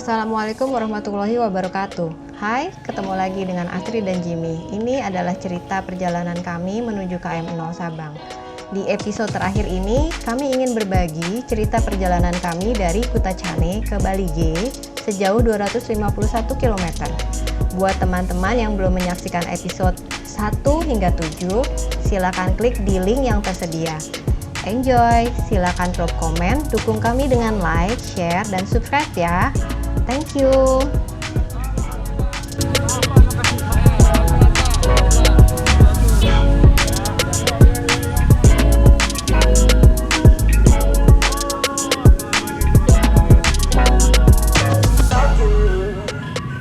Assalamualaikum warahmatullahi wabarakatuh. Hai, ketemu lagi dengan Astri dan Jimmy. Ini adalah cerita perjalanan kami menuju KM0 Sabang. Di episode terakhir ini, kami ingin berbagi cerita perjalanan kami dari Kutacane ke Bali G sejauh 251 km. Buat teman-teman yang belum menyaksikan episode 1 hingga 7, silakan klik di link yang tersedia. Enjoy, silakan drop komen, dukung kami dengan like, share, dan subscribe ya. Thank you.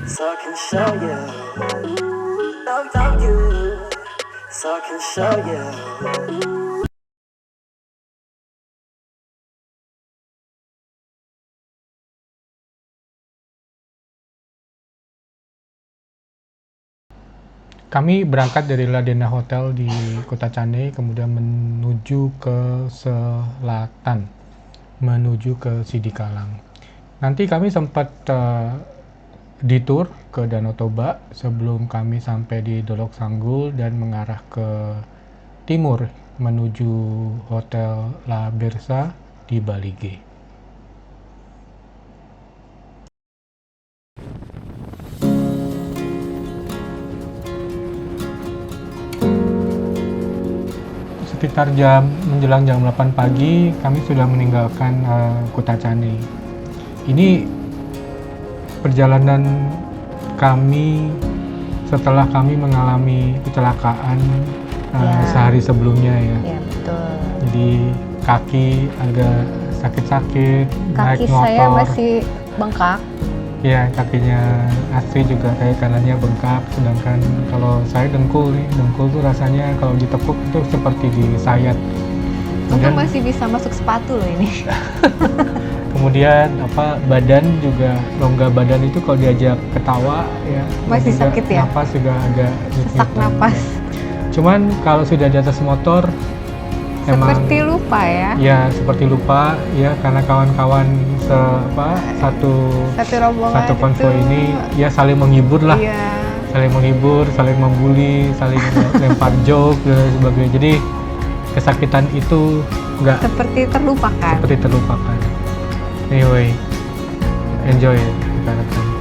So I can show you, love you, so I can show you. Kami berangkat dari Ladena Hotel di Kutacane, kemudian menuju ke selatan, menuju ke Sidikalang. Nanti kami sempat detour ke Danau Toba sebelum kami sampai di Dolok Sanggul dan mengarah ke timur menuju Hotel La Bersa di Bali G. Sekitar menjelang jam 8 pagi kami sudah meninggalkan Kutacane. Ini perjalanan kami setelah kami mengalami kecelakaan sehari sebelumnya ya. Ya, betul. Jadi kaki agak sakit-sakit, naik Kaki motor. saya masih bengkak. Ya, kakinya Astri juga kayak kanannya bengkak, sedangkan kalau saya dengkul tuh rasanya kalau ditekuk itu seperti disayat. Untung masih bisa masuk sepatu loh ini. Kemudian badan juga, rongga badan itu kalau diajak ketawa ya Masih juga sakit ya? napas juga agak Sesak napas. Cuman kalau sudah di atas motor Seperti lupa ya. ya seperti lupa ya, karena kawan-kawan satu rombongan konvoi itu, ini ya saling menghibur lah. Iya. Saling menghibur, saling membuli, saling lempar joke dan sebagainya. Jadi kesakitan itu nggak Seperti terlupakan. Anyway, enjoy rekan-rekan.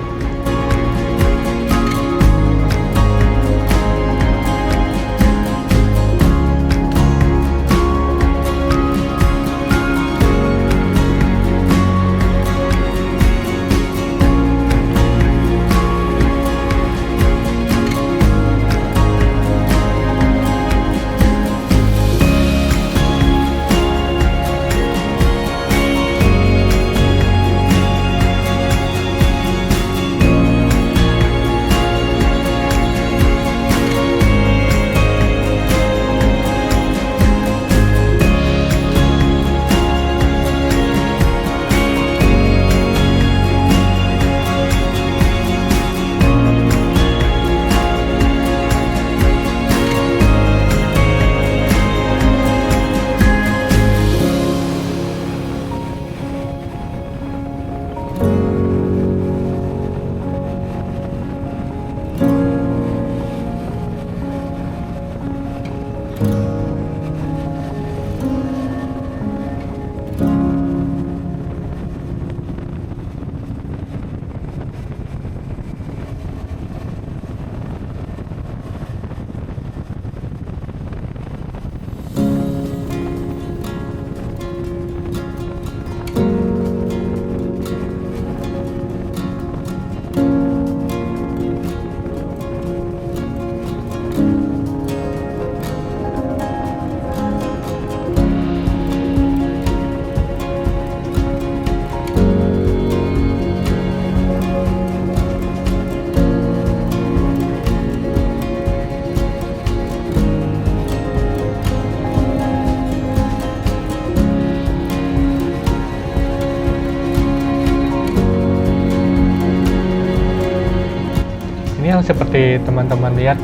Ini yang seperti teman-teman lihat,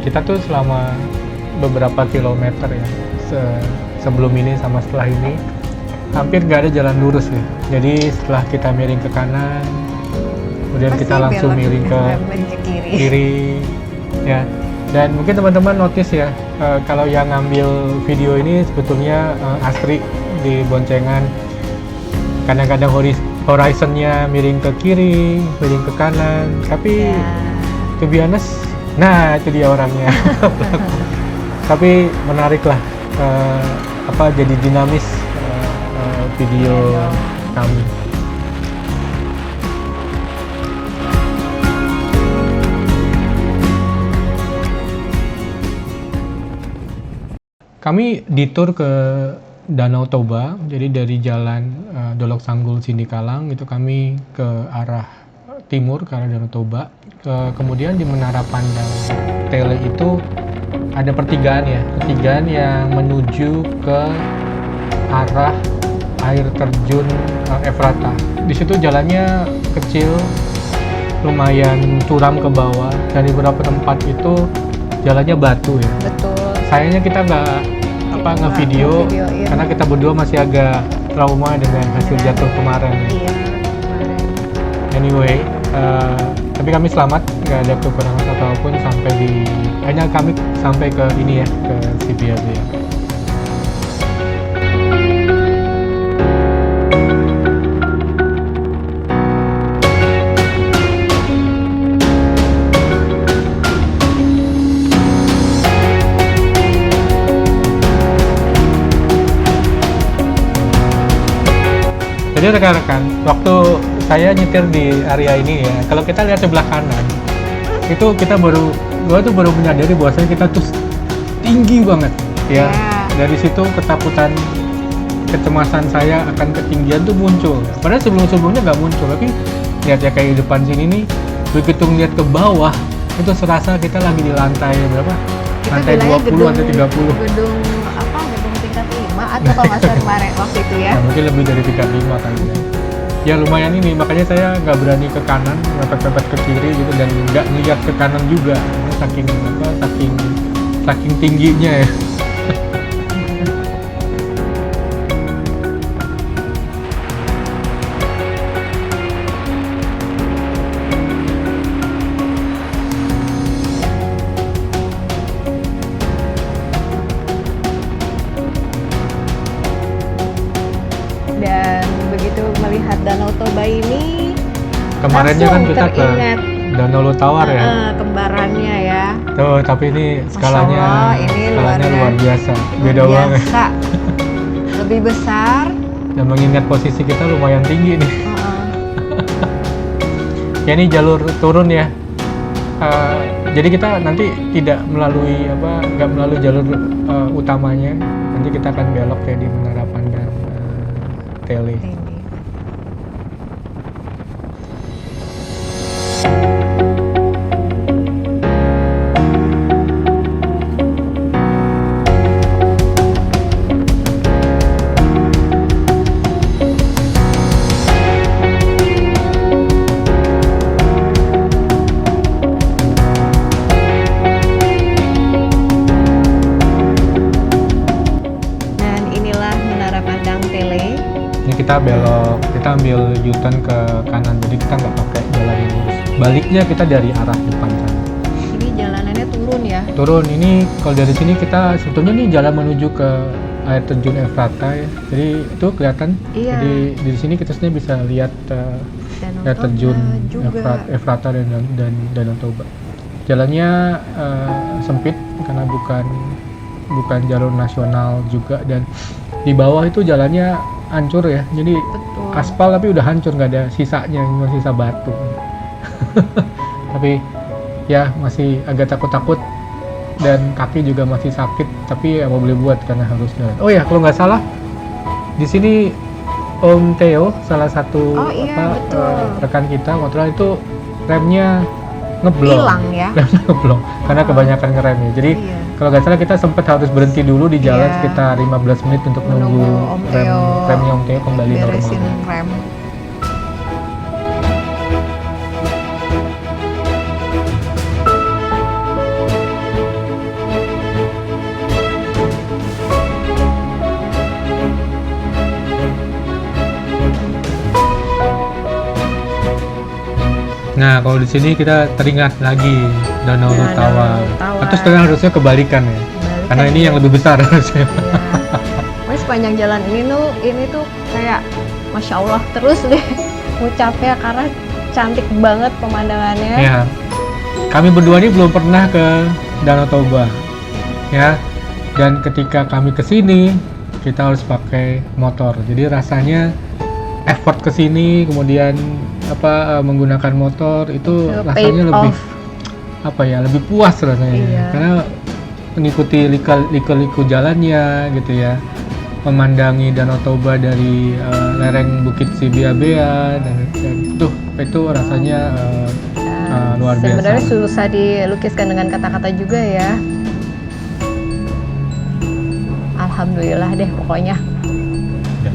kita tuh selama beberapa kilometer ya, sebelum ini sama setelah ini hampir nggak ada jalan lurus ya. Jadi setelah kita miring ke kanan, kemudian Pasti kita langsung belok miring ke kiri. kiri ya. Dan mungkin teman-teman notice ya, kalau yang ngambil video ini sebetulnya Astri di boncengan. Kadang-kadang horizonnya miring ke kiri, miring ke kanan, tapi Ya. to be honest, nah itu dia orangnya. Tapi menarik lah, jadi dinamis video Iya dong. kami. Kami ditur ke Danau Toba, jadi dari jalan Dolok Sanggul Sindikalang itu kami ke arah timur, ke arah Danau Toba. Kemudian di Menara Pandang Tele itu ada pertigaan yang menuju ke arah air terjun Efrata. Di situ jalannya kecil, lumayan curam ke bawah, dan di beberapa tempat itu jalannya batu ya. Betul. Sayangnya kita nggak ngevideo iya. karena kita berdua masih agak trauma dengan hasil jatuh kemarin. Iya, kemarin. Anyway, tapi kami selamat, nggak ada kekurangan apapun sampai hanya kami sampai ke ini ya, ke Sibiabe ya. Jadi rekan-rekan, waktu saya nyetir di area ini ya, kalau kita lihat sebelah kanan, itu gua tuh baru menyadari bahwasanya kita tuh tinggi banget ya. Dari situ ketakutan, kecemasan saya akan ketinggian tuh muncul. Padahal sebelum-sebelumnya nggak muncul, tapi lihat ya kayak di depan sini nih, begitu ngeliat ke bawah, itu serasa kita lagi di lantai berapa? Lantai 20 atau 30. Gedung tingkat 5 atau kalau nggak salah kemarin waktu itu ya. Nah, mungkin lebih dari tingkat 5 kali ya. Ya lumayan ini, makanya saya nggak berani ke kanan, mepet-mepet ke kiri gitu, dan nggak ngeliat ke kanan juga, saking tingginya ya. Dan begitu melihat Danau Toba ini, Kemarinnya kan langsung kita ke teringat Danau Lutawar ya. kembarannya ya. Tuh, tapi ini skalanya, Masya Allah, ini luar biasa. Beda Luar banget. biasa. Lebih besar. Dan mengingat posisi kita lumayan tinggi nih. Heeh. Ya ini jalur turun ya. Jadi kita nanti nggak melalui jalur utamanya. Nanti kita akan belok ya di Menara Pandang Tele. Ini. Dan inilah Menara Pandang Tele. Ini kita belok, kita ambil U-turn ke kanan, jadi kita nggak pakai jalan yang lurus. Baliknya kita dari arah depan sana. Ini jalanannya turun ya. Turun, ini kalau dari sini kita sebetulnya nih jalan menuju ke air terjun Efrata ya. Jadi itu kelihatan. Iya. Jadi di sini kita sebenarnya bisa lihat Danau air Toba terjun juga. Efrata dan Danau Toba. Jalannya sempit karena bukan jalur nasional juga, dan di bawah itu jalannya hancur ya. Jadi Betul. aspal tapi udah hancur, nggak ada sisanya, cuma sisa batu. Tapi ya masih agak takut-takut dan kaki juga masih sakit, tapi ya mau boleh buat karena harus jalan. Oh ya, kalau nggak salah di sini Om Theo, salah satu Oh iya, betul. rekan kita motoran itu remnya ngeblong. Hilang ya. Remnya ngeblong karena kebanyakan ngerem ya. Jadi Iya. kalau nggak salah kita sempat harus berhenti dulu di jalan Iya. sekitar 15 menit untuk Menunggu nunggu Om Theo remnya Om Theo kembali beresin normal. rem. Nah, kalau di sini kita teringat lagi Danau Nah, Tawar. Danau Tawar. Atau sekarang harusnya kebalikan ya. Kebalikan Karena ini ya. yang lebih besar harusnya. Pokoknya sepanjang jalan ini tuh kayak Masya Allah terus deh ngucapnya karena cantik banget pemandangannya. Ya. Kami berdua ini belum pernah ke Danau Toba. Ya. Dan ketika kami ke sini, kita harus pakai motor. Jadi rasanya effort ke sini kemudian menggunakan motor itu Paid rasanya lebih off. lebih puas rasanya. Iya. Karena mengikuti liku-liku jalannya gitu ya, memandangi Danau Toba dari lereng Bukit Sibiabea dan itu rasanya luar biasa. Sebenarnya susah dilukiskan dengan kata-kata juga ya. Alhamdulillah deh pokoknya. Ya.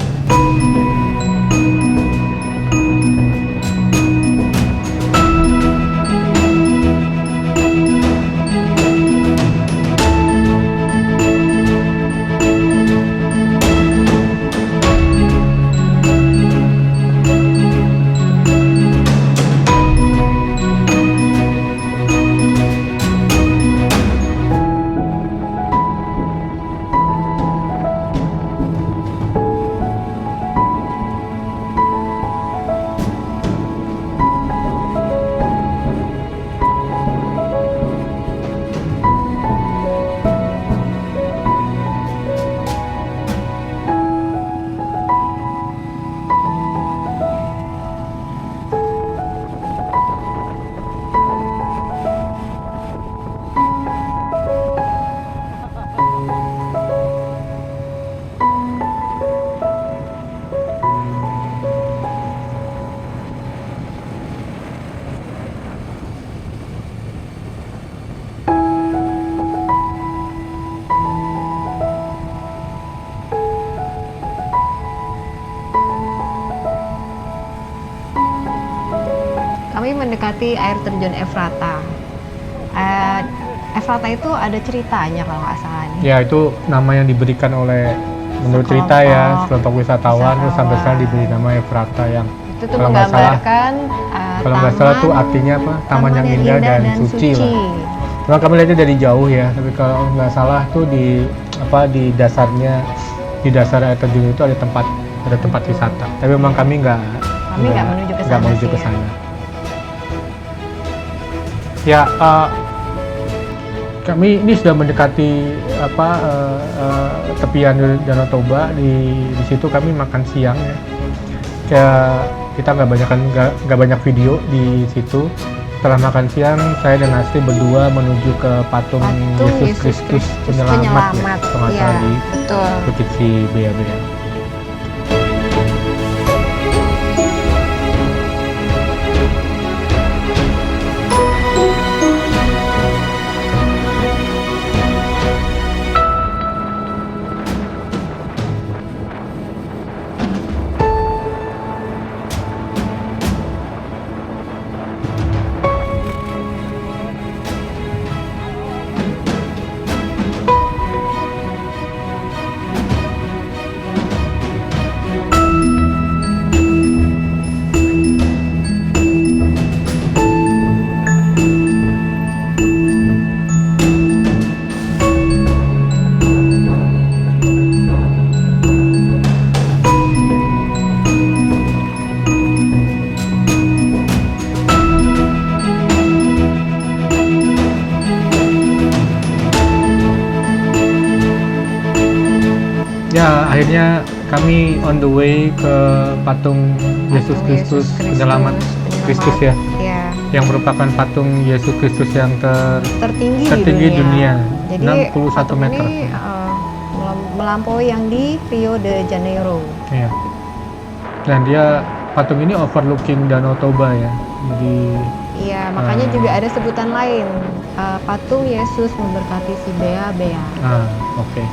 Kami mendekati air terjun Efrata. Efrata itu ada ceritanya kalau nggak salah nih. Ya, itu nama yang diberikan oleh menurut cerita ya sekelompok wisatawan terus sampai sekarang diberi nama Efrata yang Itu tuh kalau nggak salah menggambarkan kalau nggak salah tuh artinya taman yang indah dan suci lah. Memang kami lihatnya dari jauh ya, tapi kalau nggak salah tuh di dasarnya, di dasar air terjun itu ada tempat wisata. Tapi memang kami nggak menuju ke sana. menuju ke sih, sana. Ya, kami ini sudah mendekati tepian Danau Toba. Di situ kami makan siang ya. Kita nggak banyak video di situ. Setelah makan siang, saya dan Astri berdua menuju ke patung Yesus Kristus penyelamat ya, kalau nggak salah di betul. Bukit Sibiabea. Ya, akhirnya kami on the way ke patung Yesus Kristus penyelamat Kristus ya, yang merupakan patung Yesus Kristus yang tertinggi di dunia. Jadi 61 patung meter. ini melampaui yang di Rio de Janeiro. Iya. Dan dia patung ini overlooking Danau Toba ya. Jadi Iya, makanya juga ada sebutan lain, patung Yesus memberkati Sibiabea. oke.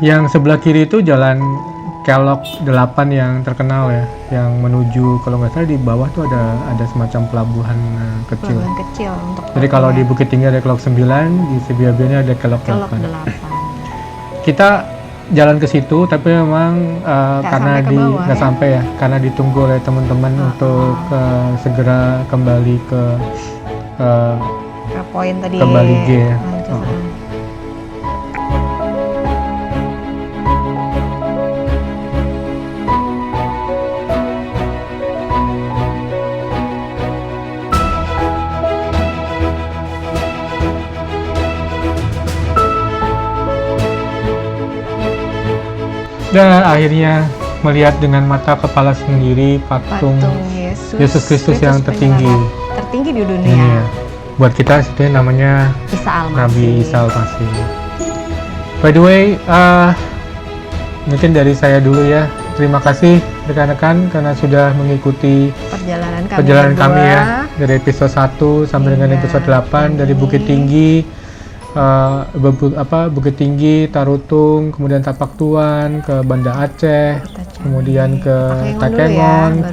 yang sebelah kiri itu jalan Kelok 8 yang terkenal ya, yang menuju kalau nggak salah di bawah tuh ada semacam pelabuhan kecil. Pelabuhan kecil untuk Jadi kalau di Bukit Tinggi ada Kelok 9, di Sibiabianya ada Kelok 8. Kelok 8. Kita jalan ke situ, tapi memang karena sampai ke bawah, nggak ya? sampai ya, karena ditunggu oleh teman-teman untuk segera kembali ke Poin tadi. kembali G ya. Lanjut, Oh. Dan akhirnya melihat dengan mata kepala sendiri patung Yesus Kristus yang tertinggi di ini dunia. ya. Buat kita itu namanya Isa Al-Masih. Nabi Isa Al-Masih. By the way, mungkin dari saya dulu ya. Terima kasih rekan-rekan karena sudah mengikuti perjalanan kami ya, dari episode 1 sampai dengan episode 8 dari Bukit Tinggi, Bukit Tinggi, Tarutung, kemudian Tapak Tuan, ke Banda Aceh, kemudian ke Takengon,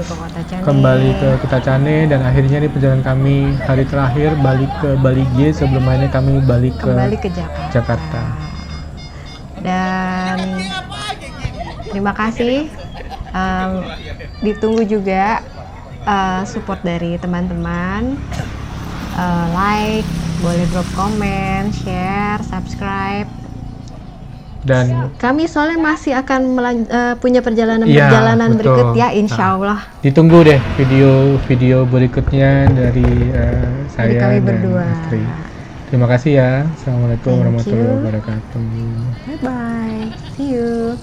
kembali ke Kutacane, dan akhirnya di perjalanan kami hari terakhir balik ke Bali G. Sebelum akhirnya kami balik ke Jakarta. Dan terima kasih, ditunggu juga support dari teman-teman, like, boleh drop komen, share, subscribe. Dan kami soalnya masih akan punya perjalanan berikut ya, insya Allah. Ditunggu deh video berikutnya dari saya dari kami dan berdua. Astri. Terima kasih ya. Assalamualaikum warahmatullahi wabarakatuh. Bye bye. See you.